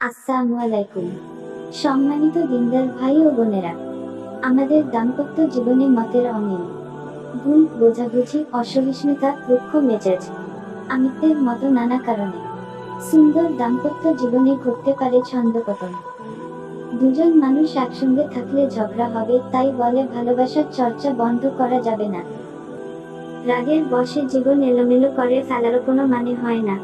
আসসালামু আলাইকুম। সম্মানিত দিনদার ভাই ও বোনেরা, আমাদের দাম্পত্য জীবনে মতের অমিল, ভুল বোঝাবুঝি, অসহিষ্ণুতা, রুক্ষ মেজাজ, আমিত্বের মতো নানা কারণে সুন্দর দাম্পত্য জীবনে ঘটতে পারে ছন্দপতন। দুজন মানুষ একসঙ্গে থাকলে ঝগড়া হবে, তাই বলে ভালোবাসার চর্চা বন্ধ করা যাবে না। রাগের বশে জীবন এলোমেলো করে ফেলারও কোনো মানে হয় না।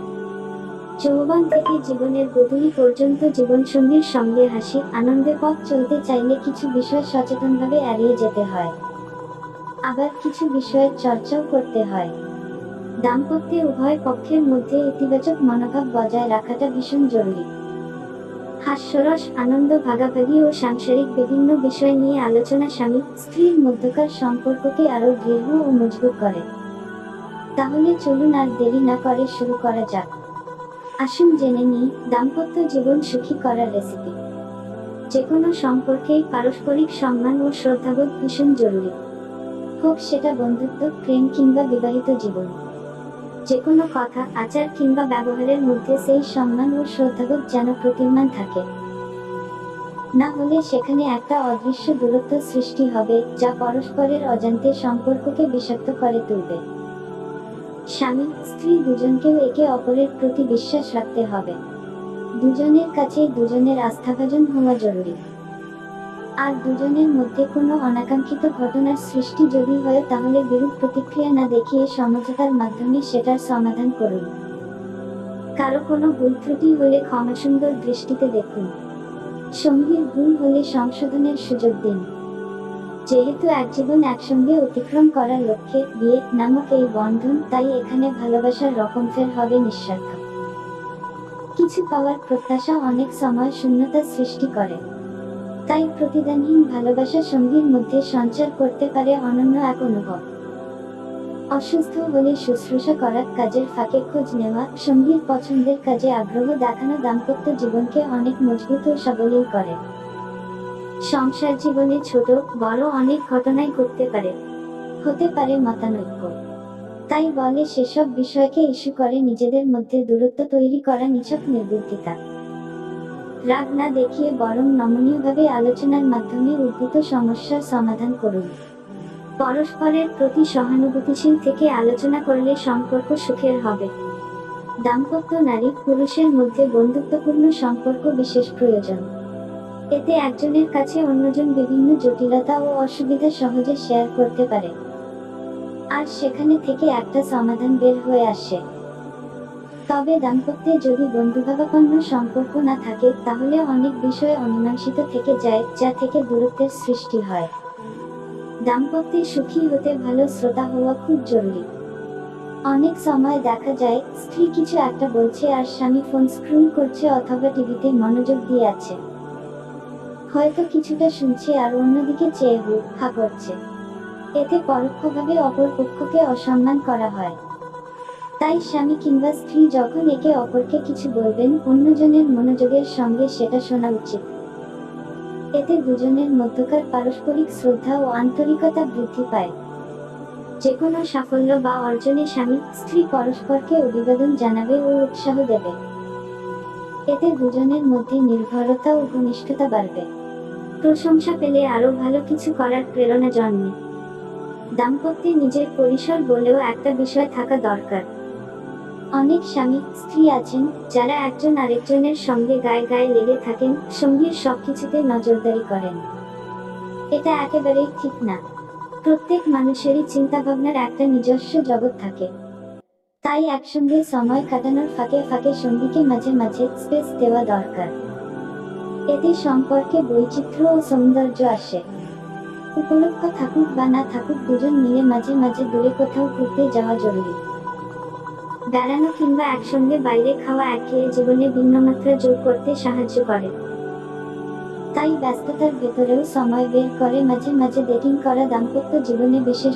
যৌবন থেকে জীবনের গধূলি পর্যন্ত জীবনসঙ্গীর সঙ্গে হাসি আনন্দে পথ চলতে চাইলে কিছু বিষয় সচেতনভাবে এড়িয়ে যেতে হয়, আবার কিছু বিষয়ের চর্চাও করতে হয়। দাম্পত্যে উভয় পক্ষের মধ্যে ইতিবাচক মনোভাব বজায় রাখাটা ভীষণ জরুরি। হাস্যরস, আনন্দ ভাগাভাগি ও সাংসারিক বিভিন্ন বিষয় নিয়ে আলোচনা স্বামী স্ত্রীর মধ্যকার সম্পর্ককে আরও দৃঢ় ও মজবুত করে। তাহলে চলুন আর দেরি না করে শুরু করা যাক। আসুন জেনে নিই দাম্পত্য জীবন সুখী করার রেসিপি। যেকোনো সম্পর্কেই পারস্পরিক সম্মান ও শ্রদ্ধাবোধ ভীষণ জরুরি, হোক সেটা বন্ধুত্ব, প্রেম কিংবা বিবাহিত জীবন। যেকোনো কথা, আচার কিংবা ব্যবহারের মধ্যে সেই সম্মান ও শ্রদ্ধাবোধ যেন প্রতীয়মান থাকে, না হলে সেখানে একটা অদৃশ্য দূরত্ব সৃষ্টি হবে, যা পরস্পরের অজান্তে সম্পর্ককে বিষাক্ত করে তুলবে। স্বামী স্ত্রী দুজনকেও একে অপরের প্রতি বিশ্বাস রাখতে হবে। দুজনের কাছেই দুজনের আস্থাভাজন হওয়া জরুরি। আর দুজনের মধ্যে কোনো অনাকাঙ্ক্ষিত ঘটনার সৃষ্টি যদি হয়, তাহলে বিরূপ প্রতিক্রিয়া না দেখিয়ে সমঝোতার মাধ্যমে সেটার সমাধান করুন। কারো কোনো ভুল ত্রুটি হলে ক্ষমাসুন্দর দৃষ্টিতে দেখুন। সঙ্গীর ভুল হলে সংশোধনের সুযোগ দিন। যেহেতু এক জীবন একসঙ্গে অতিক্রম করার লক্ষ্যে বিয়ে নামক এই বন্ধন, তাই এখানে ভালোবাসার রকমফের হবে নিঃস্বার্থ। কিছু পাওয়ার প্রত্যাশা অনেক সময় শূন্যতা সৃষ্টি করে, তাই প্রতিদানহীন ভালোবাসা সঙ্গীর মধ্যে সঞ্চার করতে পারে অনন্য এক অনুভব। অসুস্থ হলে শুশ্রূষা করা, কাজের ফাঁকে খোঁজ নেওয়া, সঙ্গীর পছন্দের কাজে আগ্রহ দেখানো দাম্পত্য জীবনকে অনেক মজবুত ও সাবলীল করে। সংসার জীবনে ছোট বড় অনেক ঘটনাই ঘটতে পারে, হতে পারে মতানৈক্য। তাই বলে সেসব বিষয়কে ইস্যু করে নিজেদের মধ্যে দূরত্ব তৈরি করা নিছক নির্বুদ্ধিতা। রাগ না দেখিয়ে বরং নমনীয়ভাবে আলোচনার মাধ্যমে উদ্ভূত সমস্যার সমাধান করুন। পরস্পরের প্রতি সহানুভূতিশীল থেকে আলোচনা করলে সম্পর্ক সুখের হবে। দাম্পত্য নারী পুরুষের মধ্যে বন্ধুত্বপূর্ণ সম্পর্ক বিশেষ প্রয়োজন। এতে একজনের কাছে অন্যজন বিভিন্ন জটিলতা ও অসুবিধা সহজে শেয়ার করতে পারে, আর সেখানে থেকে একটা সমাধান বের হয়ে আসে। তবে দাম্পত্যে যদি বন্ধুভাবাপন্ন সম্পর্ক না থাকে, তাহলে অনেক বিষয় অমীমাংসিত থেকে যায়, যা থেকে দূরত্বের সৃষ্টি হয়। দাম্পত্যে সুখী হতে ভালো শ্রোতা হওয়া খুব জরুরি। অনেক সময় দেখা যায় স্ত্রী কিছু একটা বলছে আর স্বামী ফোন স্ক্রল করছে অথবা টিভিতে মনোযোগ দিয়ে আছে। হয়তো কিছুটা শুনছে আর অন্যদিকে চেয়ে হু হা করছে। এতে পরোক্ষভাবে অপর পক্ষকে অসম্মান করা হয়। তাই স্বামী কিংবা স্ত্রী যখন একে অপরকে কিছু বলবেন, অন্যজনের মনোযোগের সঙ্গে সেটা শোনা উচিত। এতে দুজনের মধ্যকার পারস্পরিক শ্রদ্ধা ও আন্তরিকতা বৃদ্ধি পায়। যেকোনো সাফল্য বা অর্জনে স্বামী স্ত্রী পরস্পরকে অভিবাদন জানাবে ও উৎসাহ দেবে। এতে দুজনের মধ্যে নির্ভরতা ও ঘনিষ্ঠতা বাড়বে। প্রশংসা পেলে আরো ভালো কিছু করার প্রেরণা জন্মে। দাম্পত্যে নিজের পরিসর বলেও একটা বিষয় থাকা দরকার। অনেক স্বামী স্ত্রী আছেন যারা একজন আরেকজনের সঙ্গে গায়ে গায়ে লেগে থাকেন, সঙ্গীর সবকিছুতে নজরদারি করেন। এটা একেবারেই ঠিক না। প্রত্যেক মানুষেরই চিন্তাভাবনার একটা নিজস্ব জগৎ থাকে। তাই একসঙ্গে সময় কাটানোর ফাঁকে ফাঁকে সঙ্গীকে মাঝে মাঝে স্পেস দেওয়া দরকার। এতে সম্পর্কে বৈচিত্র্য ও সৌন্দর্য আসে। উপলক্ষ থাকুক বা না থাকুক, দুজন মিলে মাঝে মাঝে দূরে কোথাও ঘুরতে যাওয়া জরুরি। বেড়ানো কিংবা একসঙ্গে বাইরে খাওয়া একঘেয়ে জীবনে ভিন্নমাত্রা যোগ করতে সাহায্য করে। তাই ব্যস্ততার ভেতরেও সময় বের করে মাঝে মাঝে ডেটিং করা দাম্পত্য জীবনে বিশেষ